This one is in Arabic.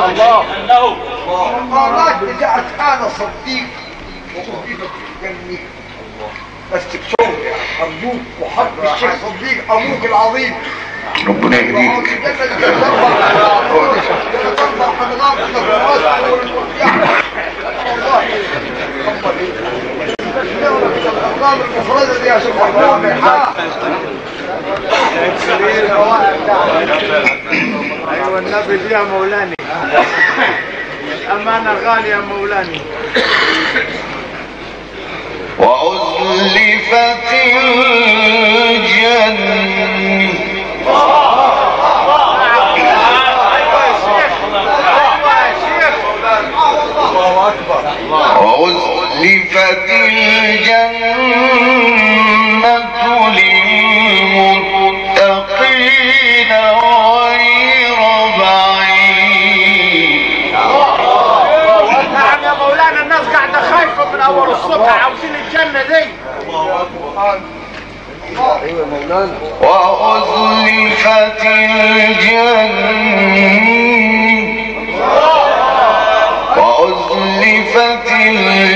الله انه مرات رجعت انا صديق وصديقك جنبي بس بصوت ارجوك وحط الشيخ صديق ابوك العظيم ربنا يهديك. المفردة دي يا شيخ محمود ايوه النبي دي يا مولاني الامانه غاليه يا مولاني. وأزلفت الجنة وأزلفت الجنة للمتقين غير بعيد. نعم يا مولانا الناس قاعده خايفه من اول الصبح عاوزين الجنه دي. وأزلفت الجنة وأزلفت الجنة